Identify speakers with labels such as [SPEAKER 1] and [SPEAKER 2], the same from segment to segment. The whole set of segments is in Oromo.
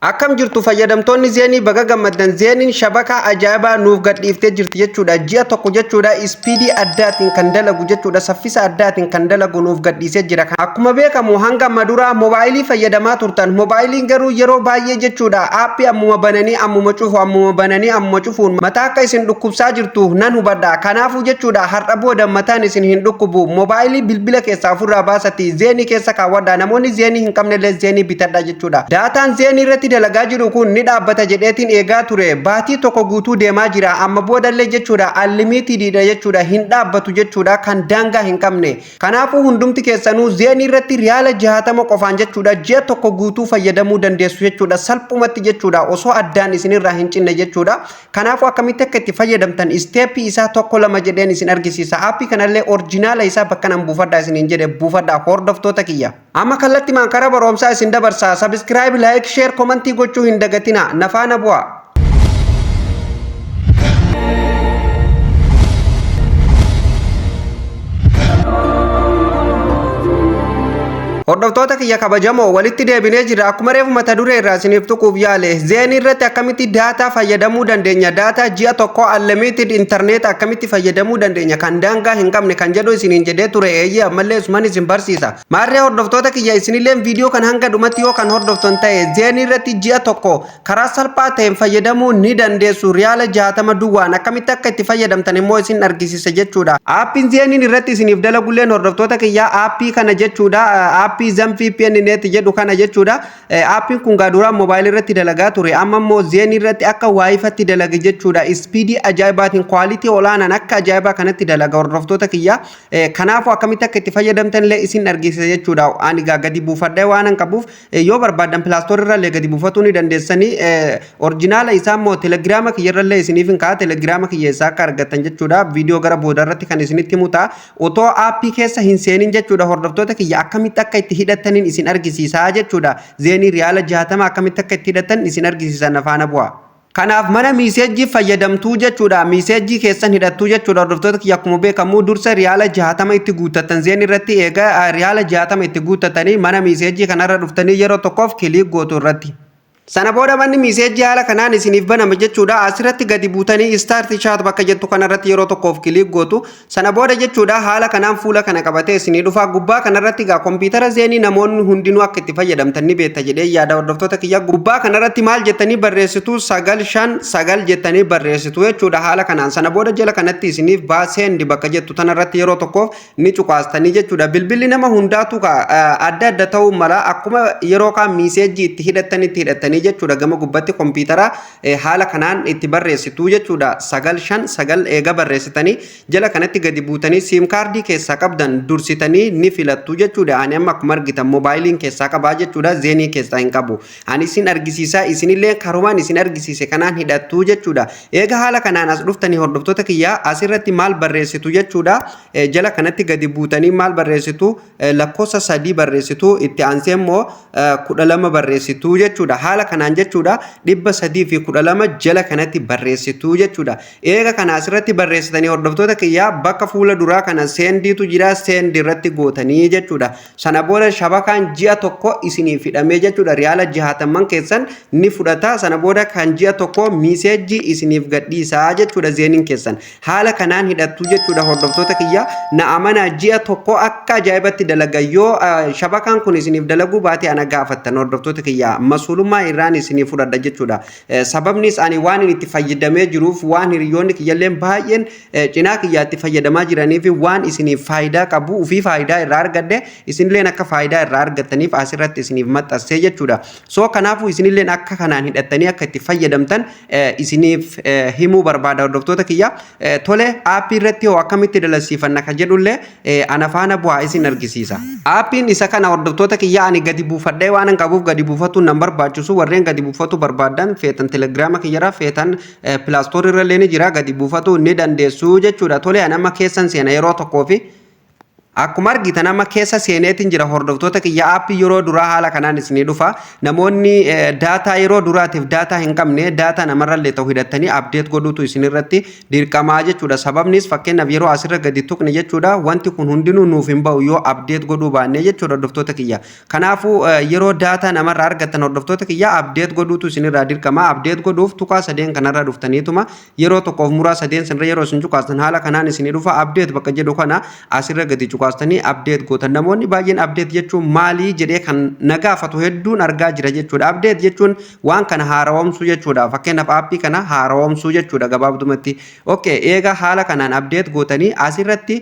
[SPEAKER 1] Akkam jirtu fayyadamtoonni zeenii baga gammaddan zeeniin shabaka ajaa'ibaa nuuf gadhiiftee jirti jechuudha. Ji'a tokko jechuudha ispiidii addaatiin kan dalagu jechuudha. Saffisa addaatiin kan dalagu nuuf gadhiisee jira. Akkuma beekamu hanga amma dura moobaayilii fayyadamaa turtan. Moobaayiliin garuu yeroo baay'ee jechuudha aappii ammuma bananii ammuma cufu ammuma bananii ammuma cufuun mataa akka isin dhukkubsaa jirtu nan hubadha. Kanaafuu jechuudha har'a booda mataan isin hin dhukkubu. Moobaayilii bilbila keessaa ofirraa baasati zeenii keessa kaawwadha. Namoonni zeenii hin qabnellee zeenii bitadha jechuudha. Daataan zeenii irratti dalagaa jiru kun ni dhaabbata jedheetiin eegaa ture. Baatii tokko guutuu deemaa jira. Amma boodallee jechuudha unlimitedidha jechuudha hin dhaabbatu jechuudha kan daangaa hin qabne. Kanaafuu hundumti keessanuu zeenii irratti riyaala 60 qofaan jechuudha ji'a tokko guutuu fayyadamuu dandeessu jechuudha salphumatti jechuudha osoo addaan isinirraa hin cinne jechuudha. Kanaafuu akkamitti akka itti fayyadamtan isteeppii isaa tokko lama jedheen isin argisiisa. Aappii kanallee orjinaala isaa bakka nan buufadhaa isiniin jedhe buufadhaa hordoftoota kiyya. Amma kallattimaan karaa barumsaa isin dabarsaa. Subscribe, like, share, comment gochuu hin dagatina. Nafaana bu'aa. Hordoftoota kiyya kabajamoo walitti deebinee jira. Akkuma reefu mata duree irraa isiniif tuquuf yaale zeenii irratti akkamitti daataa fayyadamuu dandeenya, daataa ji'a tokko unlimited internet akkamitti fayyadamuu dandeenya kan daangaa hin qabne kan jedhu isiniin jedhee ture. Eeyyee ammallee isuman isin barsiisa. Maarree hordoftoota kiyya isinilleen viidiyoo kan hanga dhumatti yoo kan hordoftan ta'e zeenii irratti ji'a tokko karaa salphaa ta'een fayyadamuu ni dandeessu. Riyaala 60 duwwaan akkamitti akka itti fayyadamtan immoo isin argisiisa jechuudha. Aappiin zeeniin irratti isiniif dalagulleen hordoftoota kiyya aappii kana jechuudha. Aappii ZamVPN net jedhu kana jechuudha. Aappiin kun gaaduraan moobaayilii irratti dalagaa ture. Amma immoo zeenii irratti akka waayifatti dalaga jechuudha. Ispiidii ajaa'ibaatiin kwaalitii olaanaan akka ajaa'ibaa kanatti dalaga hordoftoota kiyya. Kanaafuu akkamitti akka itti fayyadamtan illee isin argisiisa jechuudha. Ani gadi buufadhee waan qabuuf yoo barbaadan pilaastoor irra illee gadi buufatuu ni dandeessanii. Orjinaala isaa immoo telegiraama kiyya irra illee isiniif hin ka'a. Telegiraama kiyya isaa akka argattan jechuudha. Viidiyoo gara booda irratti kan isinitti himuta. Otoo aappii keessa hin seenin jechuudha hordoftoota kiyya akkamitti akka itti hidhattaniin isin argisiisaa jechuudha. Zeenii riyaala 60 akkamitti akka itti hidhattan isin argisiisan nafaana bu'aa. Kanaaf mana miiseejjii fayyadamtuu jechuudha. Miiseejjii keessan hidhattuu jechuudha hordoftoota kiyya akkuma beekamu dursa riyaala 60 itti guuttatan zeenii irratti eega riyaala 60 itti guuttatanii mana miiseejjii kanarra dhuftanii yeroo tokkoof kiliik gootu irratti. Sana booda manni miiseejjii haala kanaan isiniif banama jechuudha. Asirratti gadi buutanii start chat bakka jettu kanarratti yeroo tokkoof kiliik gootu. Sana booda jechuudha haala kanaan fuula kana qabatee isinii dhufa. Gubbaa kanarratti gaa kompiitara zeenii namoonni hundinuu akka itti fayyadamtan ni beekta jedhee yaada hordoftoota kiyya. Gubbaa kanarratti maal jettanii barreessitu 959 jettanii barreessitu jechuudha haala kanaan. Sana booda jala kanatti isiniif baasendi bakka jettu tanarratti yeroo tokkoof ni cuqaastanii jechuudha. Bilbilli nama hundaatu adda adda ta'uu mala akkuma yeroo kaan miiseejjii itti hidhattanii jechuudha gama gubbatti kompiitara haala kanaan itti barreessitu jechuudha 959 eega barreessitanii jala kanatti gadi buutanii siim kaardii keessaa qabdan dursitanii ni filattu jechuudha. Ani amma akkuma argitan moobaayiliin keessaa qabaa jechuudha zeenii keessaa hin qabu. Ani isin argisiisaa isinillee karumaan isin argisiise kanaan hidhattu jechuudha. Eega haala kanaan as dhuftanii hordoftoota kiyyaa asirratti maal barreessitu jechuudha. Jala kanatti gadi buutanii maal barreessitu lakkoofsa 3 barreessitu itti aansee immoo 12 barreessitu jechuudha. Haala kanaan jechuudha 312 jala kanatti barreessitu jechuudha. Eega kana asirratti barreessitanii hordoftoota kiyyaa bakka fuula duraa kana seendiitu jira seendi irratti gootanii jechuudha. Sana booda shabakaan ji'a tokko isiniif hidhamee jechuudha. Riyaala 60 keessan ni fudhata. Sana booda kan ji'a tokko miiseejjii isiniif gadhiisaa jechuudha zeeniin keessan. Haala kanaan hidhattu jechuudha hordoftoota kiyyaa. Na amana ji'a tokko akka ajaa'ibatti dalaga yoo shabakaan kun isiniif dalaguu baate ana gaafattan hordoftoota kiyyaa masuulummaa irraan isinii fudhadha jechuudha. Sababnis ani waan inni itti fayyadamee jiruuf waan hiriyoonni kiyyalleen baay'een cinaa kiyyaatti fayyadamaa jiraniif waan isiniif faayidaa qabu fi faayidaa irraa argadde isinilleen akka faayidaa irraa argattaniif asirratti isiniif maxxansee jechuudha. So kanaafuu isinilleen akka kanaan hidhattanii akka itti fayyadamtan isiniif himuu barbaada hordoftoota kiyya. Tole aappii irratti hoo akkamitti dalasiifanna kan jedhullee ana faana bu'aa isin argisiisa. Aappiin isa kana hordoftoota kiyya ani gadi buufadhee waan qabuuf gadi buufatuun nan barbaachisu warreen gadi buufatu barbaadan feetan telegiraama kiyyarraa feetan pilaastoor irra illee ni jira gadi buufatu ni dandeessu jechuudha. Tole ani amma keessan seena yeroo tokkoo fi Akkuma argitan amma keessa seeneetiin jira hordoftoota kiyya aappii yeroo duraa haala kanaan isinii dhufa. Namoonni daataa yeroo duraatiif daataa hin qabne daataa namarrallee ta'u hidhattanii update godhuutu isinirratti dirqamaa jechuudha. Sababnis fakkeenyaaf yeroo asirra gadi tuqne jechuudha wanti kun hundinuu nuuf hin ba'u yoo update godhuu baanne jechuudha hordoftoota kiyya. Kanaafuu yeroo daataa namarraa argattan hordoftoota kiyya update godhuutu isinirraa dirqama. Update godhuuf tuqaa sadeen kanarra dhuftaniituma yeroo tokkoof muraa sadeen sanirra yeroo isin cuqaastan haala kanaan isinii dhufa update bakka jedhu kana asirra gadi cuqaastanii update gootan. Namoonni baay'een update jechuun maalii jedhee kan nagaafatu hedduun argaa jira jechuudha. Update jechuun waan kana haarawamsuu jechuudha. Fakkeenyaaf aappii kana haarawamsuu jechuudha gabaabdumatti. Okay, eega haala kanaan update gootanii asirratti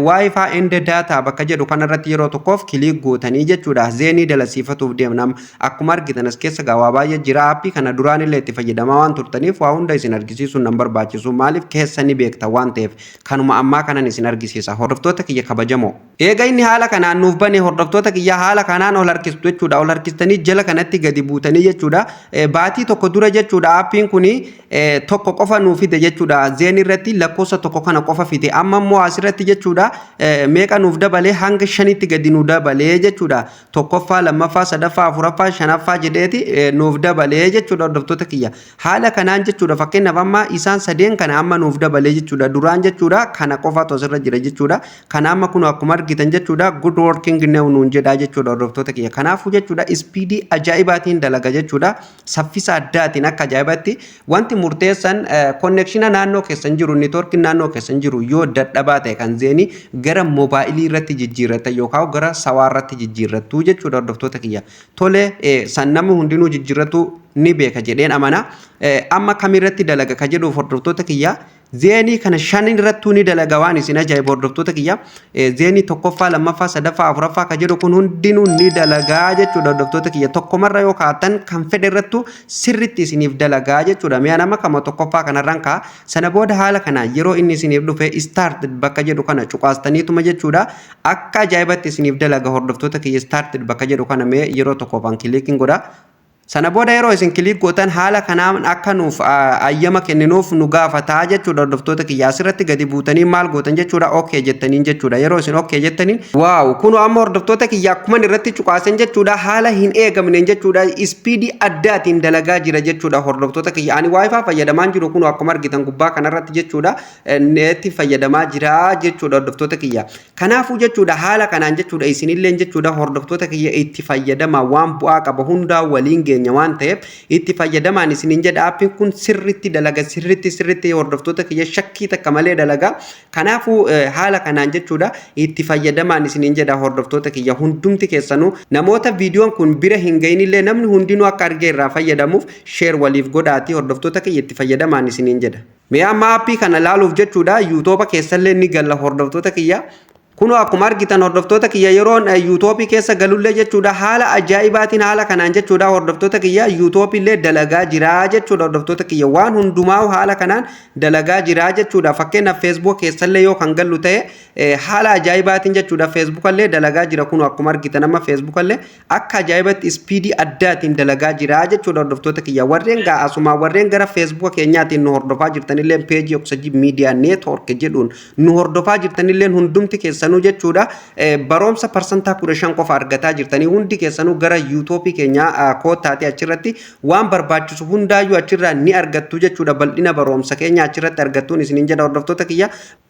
[SPEAKER 1] wifi and data bakka jedhu kanarratti yeroo tokkoof kilik gootanii jechuudha. Zeenii dalasiifatuuf deemnam akkuma argitan as keessa gawaa baay'ee jira. Aappii kana duraan illee itti fayyadamaa waan turtaniif waa hunda isin argisiisuun nan barbaachisu. Maaliif keessa ni beekta waan ta'eef kanuma ammaa kanan isin argisiisa. Hordoftoota kiyya kabajamoo. Eega inni haala kanaan nuuf bane hordoftoota kiyya haala kanaan ol harkistu jechuudha. Ol harkistanii jala kanatti gadi buutanii jechuudha. Baatii tokko dura jechuudha aappiin kuni tokko qofa nuuf fide jechuudha. Zeen irratti lakkoofsa tokko kana qofa fide. Amma immoo asirratti jechuudha meeqa nuuf dabalee hanga 5tti gadi nuuf dabalee jechuudha. Tokkoffaa, lammaffaa, sadaffaa, afuraffaa, shanaffaa jedheeti nuuf dabalee jechuudha hordoftoota kiyya. Haala kanaan jechuudha fakkeenyaaf amma isaan sadeen kana amma nuuf dabalee jechuudha. Duraan jechuudha kana qofaatu asirra jira jechuudha. Kana amma kun akkuma argitan jechuudha good working now nuun jedhaa jechuudha hordoftoota kiyya. Kanaafuu jechuudha speedii ajaa'ibaatiin dalaga jechuudha. Saffisa addaatiin akka ajaa'ibatti wanti murteessan connectiona naannoo keessan jiru network naannoo keessan jiru yoo dadhabaa ta'e kan zeeni gara mobaayilii irratti jijjiirrata yookaan gara sawaa irratti jijjiirrattu jechuudha hordoftoota kiyya. Tole san namni hundinuu jijjiirratu ni beeka jedheen amana. Amma kamirratti dalaga ka jedhu hordoftoota kiyya. Zeenii kana 5 irrattuu ni dalaga waan isin ajaa'ibu hordoftoota kiyya. Zeenii tokkoffaa, lammaffaa, sadaffaa, afuraffaa ka jedhu kun hundinuu ni dalagaa jechuudha hordoftoota kiyya. Tokkomarra yoo kaatan kan fedhe irrattu sirritti isiniif dalagaa jechuudha. Mi'a nama kama tokkoffaa kanarraan kaa sana booda haala kana yeroo inni isiniif dhufe start bakka jedhu kana cuqaastaniituma jechuudha. Akka ajaa'ibatti isiniif dalaga hordoftoota kiyya start bakka jedhu kana mee yeroo tokkoffaan kilikiin godha. Sana booda yeroo isin kilik gootan haala kanaan akka nuuf ayyama kenninuuf nu gaafataa jechuudha hordoftoota kiyya. Asirratti gadi buutanii maal gootan jechuudha okay jettaniin jechuudha. Yeroo isin okay jettaniin waaw kun amma hordoftoota kiyya akkuma irratti cuqaasan jechuudha haala hin eegamneen jechuudha speedii addaatiin dalagaa jira jechuudha hordoftoota kiyya. Ani wifi fayyadamaan jiru kun akkuma argitan gubbaa kanarratti jechuudha neetti fayyadamaa jira jechuudha hordoftoota kiyya. Kanaafuu jechuudha haala kanaan jechuudha isinillee jechuudha hordoftoota kiyya itti fayyadama waan bu'aa qaba hundaa waliin keenya waan ta'eef itti fayyadamaan isiniin jedha aappiin kun sirritti dalaga sirritti hordoftoota kiyya shakkii takka malee dalaga. Kanaafuu haala kanaan jechuudha itti fayyadamaan isiniin jedha hordoftoota kiyya hundumti keessanuu namoota viidiyoon kun bira hin ga'inillee namni hundinuu akka argee irraa fayyadamuuf share waliif godhaati hordoftoota kiyya itti fayyadamaan isiniin jedha. Mee amma aappii kana laaluuf jechuudha YouTube keessallee ni galla hordoftoota kiyya. Kuno akkuma argitan hordoftoota kiyya yeroon YouTube keessa galullee jechuudha haala ajaa'ibaatiin haala kanaan jechuudha hordoftoota kiyya YouTube illee dalagaa jira jechuudha hordoftoota kiyya waan hundumaa haala kanaan dalagaa jira jechuudha. Fakkeenyaaf Facebook keessallee yoo kan gallu ta'e haala ajaa'ibaatiin jechuudha Facebook illee dalagaa jira. Kuno akkuma argitan amma Facebook illee akka ajaa'ibatti speedii addaatiin dalagaa jira jechuudha hordoftoota kiyya. Warreen asuma warreen gara Facebook keenyaatiin nu hordofaa jirtanillee page Oxygen Media Network jedhuun nu hordofaa jirtanillee hundumti keessa keessanuu jechuudha baroomsa persentaa 15 qofa argataa jirtanii hundi keessanuu gara YouTube keenya kootaati achirratti waan barbaachisu hundaayyuu achirraa ni argattu jechuudha bal'ina baroomsa keenya achirratti argattuun isiniin jedha hordoftoota kiyya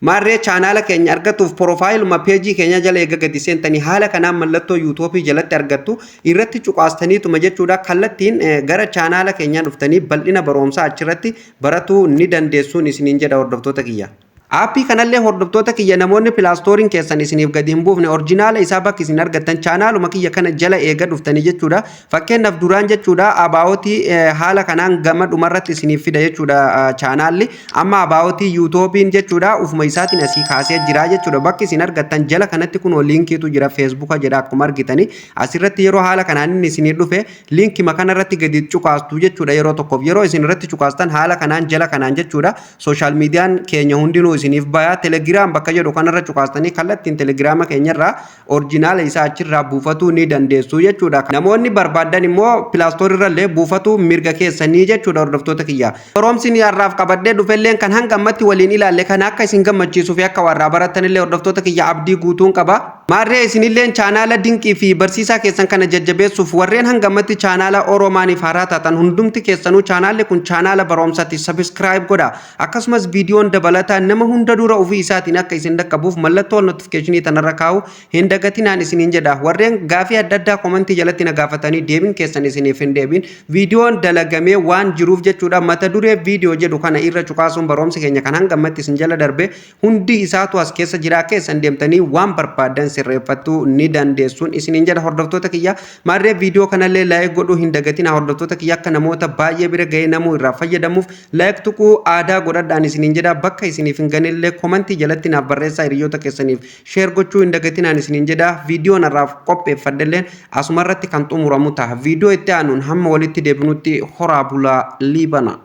[SPEAKER 1] maarree chaanaala keenya argatuuf profaayiluma peejii keenya jala eega gadi seentanii haala kanaan mallattoo YouTube jalatti argattu irratti cuqaastaniituma jechuudha kallattiin gara chaanaala keenya dhuftanii bal'ina baroomsa achirratti baratuu ni dandeessuun isiniin jedha hordoftoota kiyya. Aappii kanallee hordoftoota kiyya namoonni pilaastoorin keessan isiniif gadi hin buufne orjinaala isaa bakki isin argattan chaanaaluma kiyya kana jala eega dhuftanii jechuudha. Fakkeenyaaf duraan jechuudha abaawoti haala kanaan gama dhumarratti isiniif fida jechuudha chaanaalli amma abaawoti yuutuubiin jechuudha ufuma isaatiin asii kaasee jira jechuudha bakki isin argattan jala kanatti kun liinkiitu jira feesbuuka jedha akkuma argitanii asirratti yeroo haala kanaan inni isiniif dhufe liinkii makanarratti gadi cuqaastu jechuudha yeroo tokkoof yeroo isin irratti cuqaastan haala kanaan jala kanaan jechuudha sooshaal miidiyaan keenya hundinuu isiniif bayaa telegram bakka jedhu kanarra cuqaastanii kallattiin telegrama keenyarraa orjinaala isaa achirraa buufatuu ni dandeessu jechuudha. Namoonni barbaadan immoo pilaastoorirrallee buufatuu mirga keessanii jechuudha hordoftoota kiyya. Baroomsi har'aaf qabadhee dhufelleen kan hanga ammatti waliin ilaalle kan akka isin gammachiisuu fi akka warraa baratanillee hordoftoota kiyya abdii guutuun qaba. maarree isinilleen chaanaala dinqii fi barsiisaa keessan kana jajjabeessuuf warreen hangamatti chaanaala Oromaanii faaraa taatan hundumti keessanuu chaanaalli kun chaanaala barumsaati subscribe godha akkasumas viidiyoon dabalataa nama hunda dura ofii isaatiin akka isin dhaqqabuuf mallattoo notificationii tanarra kaa'u hin dagatinaan isiniin jedha warreen gaafii adda addaa komentii jalatti na gaafatanii deebiin keessan isiniif hin deebiin viidiyoon dalagamee waan jiruuf jechuudha mata duree viidiyoo jedhu kana irra cuqaasuun barumsa keenya kan hangamatti isin jala darbe hundi isaatu as keessa jira keessan deemtanii waan barbaadan sirreeffachuu ni dandeessuun isiniin jedha hordoftoota kiyya maarree viidiyoo kanallee laayik godhuu hin dagatina hordoftoota kiyya akka namoota baay'ee bira ga'ee namuu irraa fayyadamuuf laayik tuquu aadaa godhadhaan isiniin jedha bakka isiniif hin ganillee komentii jalatti naaf barreessaa hiriyoota keessaniif sheer gochuu hin dagatinaan isiniin jedha viidiyoo narraaf qopheeffadhelleen asumarratti kan xumuramu ta'a viidiyoo itti aanuun hamma walitti deebinutti horaa bulaa liibana.